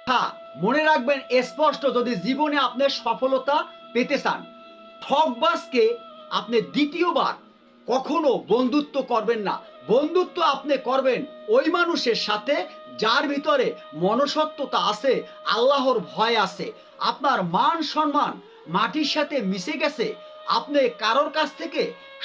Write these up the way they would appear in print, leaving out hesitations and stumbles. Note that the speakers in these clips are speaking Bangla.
হ্যাঁ, মনে রাখবেন স্পষ্ট, যদি জীবনে আপনি সফলতা পেতে চান, ঠকবাজকে আপনি দ্বিতীয়বার কখনো বন্ধুত্ব করবেন না। বন্ধুত্ব আপনি করবেন ওই মানুষের সাথে যার ভিতরে মনুষ্যত্বতা আছে, আল্লাহর ভয় আছে। আপনার মান সম্মান মাটির সাথে মিশে গেছে, আপনি কারোর কাছ থেকে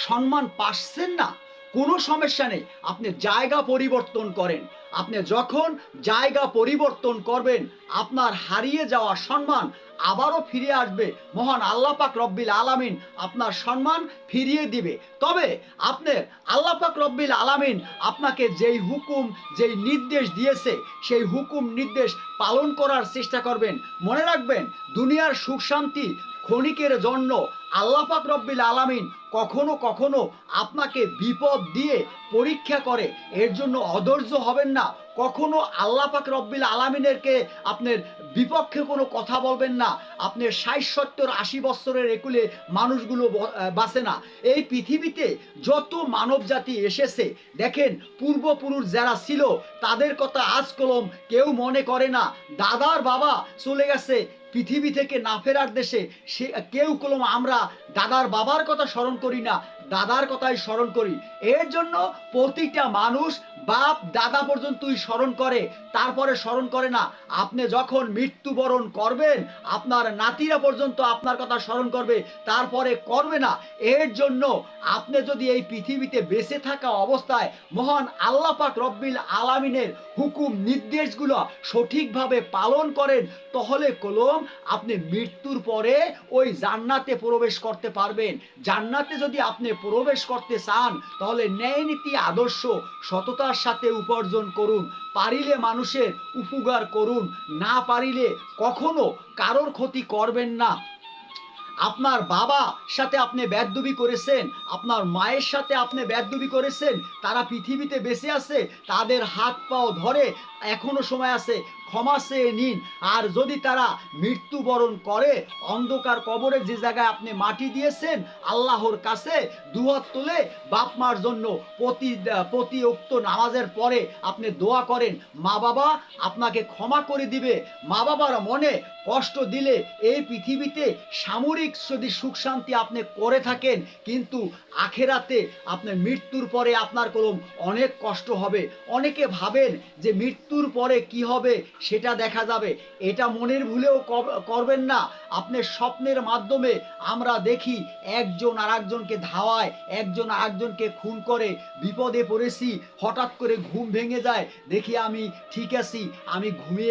সম্মান পাচ্ছেন না, কোনো সমস্যা নেই, আপনি জায়গা পরিবর্তন করেন। আপনি যখন জায়গা পরিবর্তন করবেন, আপনার হারিয়ে যাওয়া সম্মান আবারও ফিরে আসবে। মহান আল্লাহ পাক রব্বিল আলামিন আপনার সম্মান ফিরিয়ে দিবে। তবে আপনার আল্লাহ পাক রব্বিল আলামিন আপনাকে যেই হুকুম, যেই নির্দেশ দিয়েছে, সেই হুকুম নির্দেশ পালন করার চেষ্টা করবেন। মনে রাখবেন, দুনিয়ার সুখ শান্তি ক্ষণিকের জন্য। আল্লাহ পাক রব্বিল আলামিন কখনো কখনো আপনাকে বিপদ দিয়ে পরীক্ষা করে, এর জন্য অধৈর্য হবেন না। কখনো আল্লাহ পাক রব্বিল আলামিনেরকে আপনার বিপক্ষে কোনো কথা বলবেন না। আপনি ৬০ ৭০ ৮০ বছরের একুলে মানুষগুলো বাঁচে না। এই পৃথিবীতে যত মানব জাতি এসেছে, দেখেন পূর্বপুরুষ যারা ছিল তাদের কথা আজ কলম কেউ মনে করে না। দাদার বাবা চলে গেছে পৃথিবী থেকে না ফেরার দেশে, সে কেউ কলম আমরা দাদার বাবার কথা স্মরণ করি না, দাদার কথাই স্মরণ করি। এর জন্য প্রতিটা মানুষ বাপ দাদা পর্যন্তই স্মরণ করে, তারপরে স্মরণ করে না। আপনি যখন মৃত্যুবরণ করবেন, আপনার নাতিরা পর্যন্ত আপনার কথা স্মরণ করবে, তারপরে করবে না। এর জন্য আপনি যদি এই পৃথিবীতে বেঁচে থাকা অবস্থায় মহান আল্লাহ পাক রব্বিল আলামিনের হুকুম নির্দেশগুলো সঠিকভাবে পালন করেন, তাহলে কলম আপনি মৃত্যুর পরে ওই জান্নাতে প্রবেশ করতে পারবেন। জান্নাতে যদি আপনি প্রবেশ করতে চান, তাহলে ন্যায় নীতি আদর্শ সততার সাথে উপার্জন করুন। পারিলে মানুষের উপকার করুন, না পারিলে কখনো কারোর ক্ষতি করবেন না। আপনার বাবা সাথে আপনি বেয়াদবি করেছেন, আপনার মায়ের সাথে আপনি বেয়াদবি করেছেন, তারা পৃথিবীতে বেঁচে আছে, তাদের হাত পাও ধরে এখনো সময় আছে, ক্ষমা চেয়ে নিন। আর যদি তারা মৃত্যুবরণ করে, অন্ধকার কবরে যে জায়গায় আপনি মাটি দিয়েছেন, আল্লাহর কাছে দুহাত তুলে বাপ মার জন্য প্রতি উক্ত নামাজের পরে আপনি দোয়া করেন, মা বাবা আপনাকে ক্ষমা করে দিবে। মা বাবার মনে কষ্ট দিলে এই পৃথিবীতে সামরিক যদি সুখ শান্তি আপনি করে থাকেন, কিন্তু আখেরাতে আপনার মৃত্যুর পরে আপনার কলম অনেক কষ্ট হবে। অনেকে ভাবেন যে মৃত্যুর পরে কি হবে সেটা দেখা যাবে, এটা মনের ভুলেও করবেন না। আপনার স্বপ্নের মাধ্যমে আমরা দেখি একজন আর একজনকে ধাওয়ায়, একজন আর একজনকে খুন করে, বিপদে পড়েছি, হঠাৎ করে ঘুম ভেঙে যায়, দেখি আমি ঠিক আছি, আমি ঘুমিয়ে